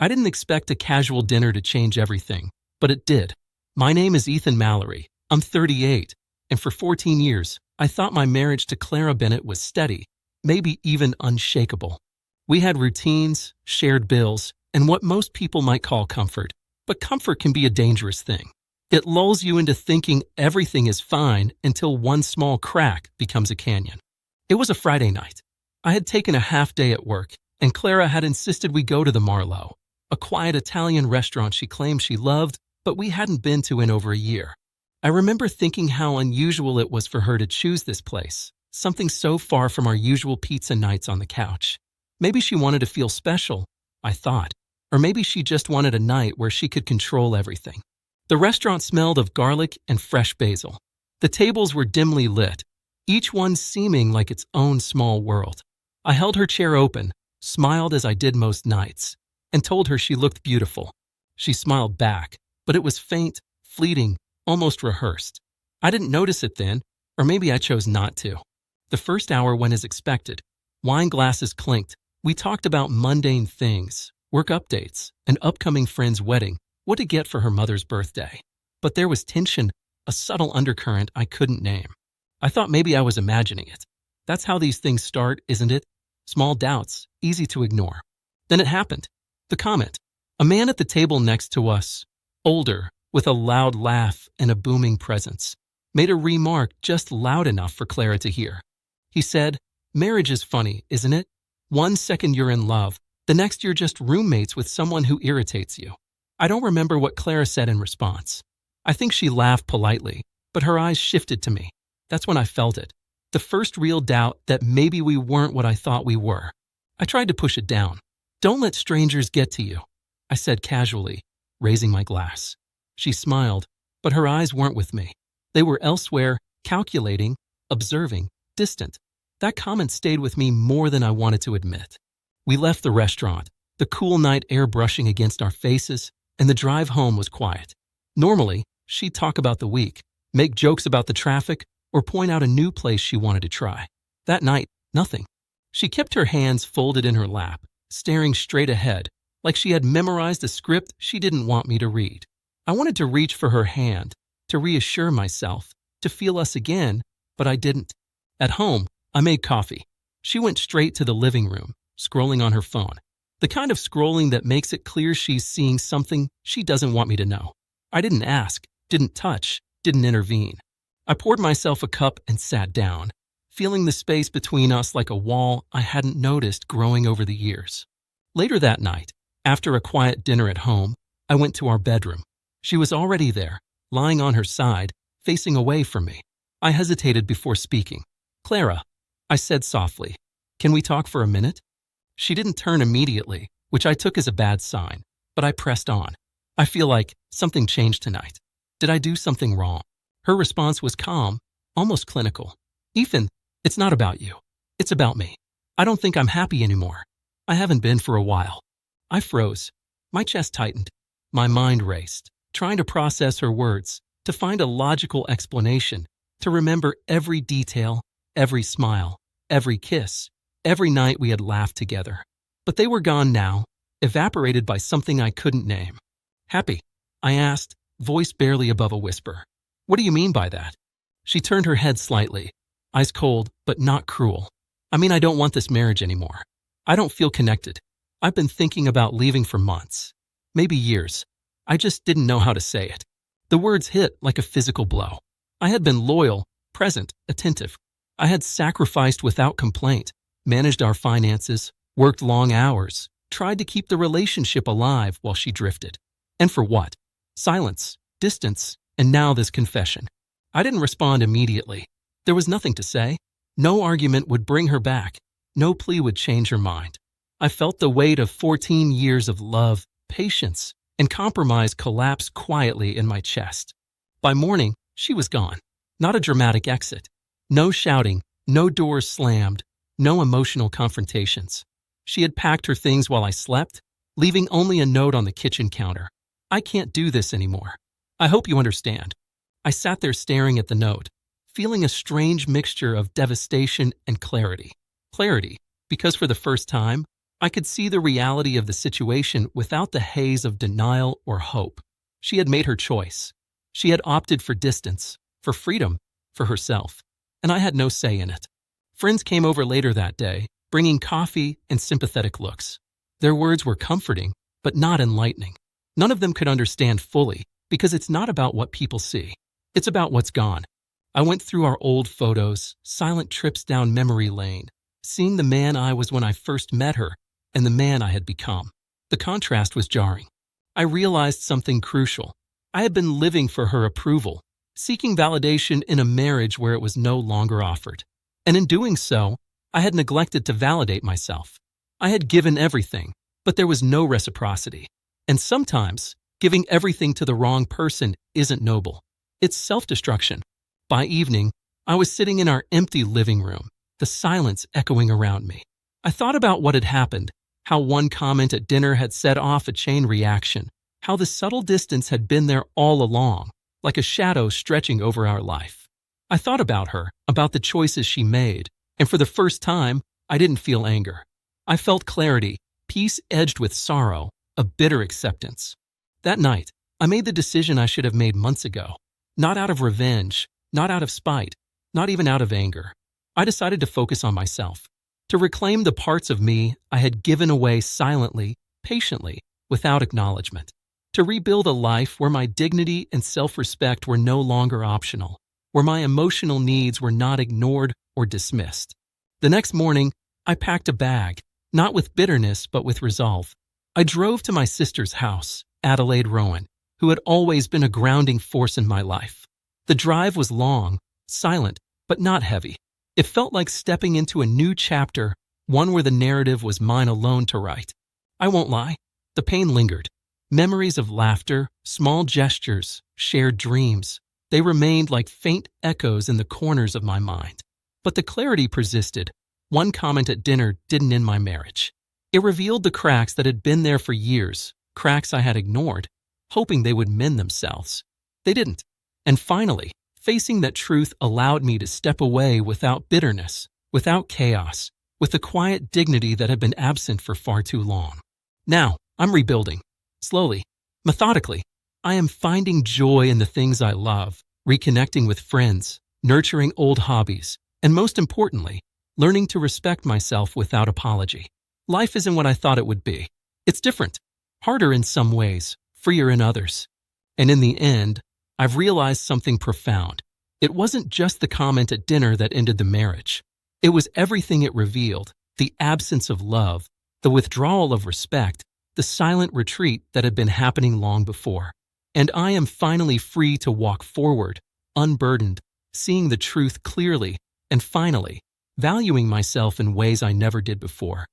I didn't expect a casual dinner to change everything, but it did. My name is Ethan Mallory. I'm 38, and for 14 years, I thought my marriage to Clara Bennett was steady, maybe even unshakable. We had routines, shared bills, and what most people might call comfort. But comfort can be a dangerous thing. It lulls you into thinking everything is fine until one small crack becomes a canyon. It was a Friday night. I had taken a half day at work, and Clara had insisted we go to the Marlowe, a quiet Italian restaurant she claimed she loved, but we hadn't been to in over a year. I remember thinking how unusual it was for her to choose this place, something so far from our usual pizza nights on the couch. Maybe she wanted to feel special, I thought, or maybe she just wanted a night where she could control everything. The restaurant smelled of garlic and fresh basil. The tables were dimly lit, each one seeming like its own small world. I held her chair open, smiled as I did most nights, and told her she looked beautiful. She smiled back, but it was faint, fleeting, almost rehearsed. I didn't notice it then, or maybe I chose not to. The first hour went as expected. Wine glasses clinked. We talked about mundane things, work updates, an upcoming friend's wedding, what to get for her mother's birthday. But there was tension, a subtle undercurrent I couldn't name. I thought maybe I was imagining it. That's how these things start, isn't it? Small doubts, easy to ignore. Then it happened. The comment. A man at the table next to us, older, with a loud laugh and a booming presence, made a remark just loud enough for Clara to hear. He said, "Marriage is funny, isn't it? One second you're in love, the next you're just roommates with someone who irritates you." I don't remember what Clara said in response. I think she laughed politely, but her eyes shifted to me. That's when I felt it. The first real doubt that maybe we weren't what I thought we were. I tried to push it down. "Don't let strangers get to you," I said casually, raising my glass. She smiled, but her eyes weren't with me. They were elsewhere, calculating, observing, distant. That comment stayed with me more than I wanted to admit. We left the restaurant, the cool night air brushing against our faces, and the drive home was quiet. Normally, she'd talk about the week, make jokes about the traffic, or point out a new place she wanted to try. That night, nothing. She kept her hands folded in her lap, staring straight ahead, like she had memorized a script she didn't want me to read. I wanted to reach for her hand, to reassure myself, to feel us again, but I didn't. At home, I made coffee. She went straight to the living room, scrolling on her phone. The kind of scrolling that makes it clear she's seeing something she doesn't want me to know. I didn't ask, didn't touch, didn't intervene. I poured myself a cup and sat down, feeling the space between us like a wall I hadn't noticed growing over the years. Later that night, after a quiet dinner at home, I went to our bedroom. She was already there, lying on her side, facing away from me. I hesitated before speaking. "Clara," I said softly, "can we talk for a minute?" She didn't turn immediately, which I took as a bad sign, but I pressed on. "I feel like something changed tonight. Did I do something wrong?" Her response was calm, almost clinical. "Ethan, it's not about you. It's about me. I don't think I'm happy anymore. I haven't been for a while." I froze. My chest tightened. My mind raced, trying to process her words, to find a logical explanation, to remember every detail, every smile, every kiss, every night we had laughed together. But they were gone now, evaporated by something I couldn't name. "Happy?" I asked, voice barely above a whisper. "What do you mean by that?" She turned her head slightly, eyes cold, but not cruel. "I mean, I don't want this marriage anymore. I don't feel connected. I've been thinking about leaving for months, maybe years. I just didn't know how to say it." The words hit like a physical blow. I had been loyal, present, attentive. I had sacrificed without complaint, managed our finances, worked long hours, tried to keep the relationship alive while she drifted. And for what? Silence, distance, and now this confession. I didn't respond immediately. There was nothing to say. No argument would bring her back. No plea would change her mind. I felt the weight of 14 years of love, patience, and compromise collapse quietly in my chest. By morning, she was gone. Not a dramatic exit. No shouting, no doors slammed, no emotional confrontations. She had packed her things while I slept, leaving only a note on the kitchen counter. "I can't do this anymore. I hope you understand." I sat there staring at the note, feeling a strange mixture of devastation and clarity. Clarity, because for the first time, I could see the reality of the situation without the haze of denial or hope. She had made her choice. She had opted for distance, for freedom, for herself, and I had no say in it. Friends came over later that day, bringing coffee and sympathetic looks. Their words were comforting, but not enlightening. None of them could understand fully, because it's not about what people see. It's about what's gone. I went through our old photos, silent trips down memory lane, seeing the man I was when I first met her and the man I had become. The contrast was jarring. I realized something crucial. I had been living for her approval, seeking validation in a marriage where it was no longer offered. And in doing so, I had neglected to validate myself. I had given everything, but there was no reciprocity. And sometimes, giving everything to the wrong person isn't noble. It's self-destruction. By evening, I was sitting in our empty living room, the silence echoing around me. I thought about what had happened, how one comment at dinner had set off a chain reaction, how the subtle distance had been there all along, like a shadow stretching over our life. I thought about her, about the choices she made, and for the first time, I didn't feel anger. I felt clarity, peace edged with sorrow, a bitter acceptance. That night, I made the decision I should have made months ago. Not out of revenge, not out of spite, not even out of anger. I decided to focus on myself, to reclaim the parts of me I had given away silently, patiently, without acknowledgement. To rebuild a life where my dignity and self-respect were no longer optional, where my emotional needs were not ignored or dismissed. The next morning, I packed a bag, not with bitterness but with resolve. I drove to my sister's house, Adelaide Rowan, who had always been a grounding force in my life. The drive was long, silent, but not heavy. It felt like stepping into a new chapter, one where the narrative was mine alone to write. I won't lie, the pain lingered. Memories of laughter, small gestures, shared dreams, they remained like faint echoes in the corners of my mind. But the clarity persisted. One comment at dinner didn't end my marriage. It revealed the cracks that had been there for years, cracks I had ignored, hoping they would mend themselves. They didn't. And finally, facing that truth allowed me to step away without bitterness, without chaos, with the quiet dignity that had been absent for far too long. Now, I'm rebuilding. Slowly, methodically. I am finding joy in the things I love, reconnecting with friends, nurturing old hobbies, and most importantly, learning to respect myself without apology. Life isn't what I thought it would be. It's different, harder in some ways, freer in others. And in the end, I've realized something profound. It wasn't just the comment at dinner that ended the marriage. It was everything it revealed, the absence of love, the withdrawal of respect, the silent retreat that had been happening long before. And I am finally free to walk forward, unburdened, seeing the truth clearly, and finally, valuing myself in ways I never did before.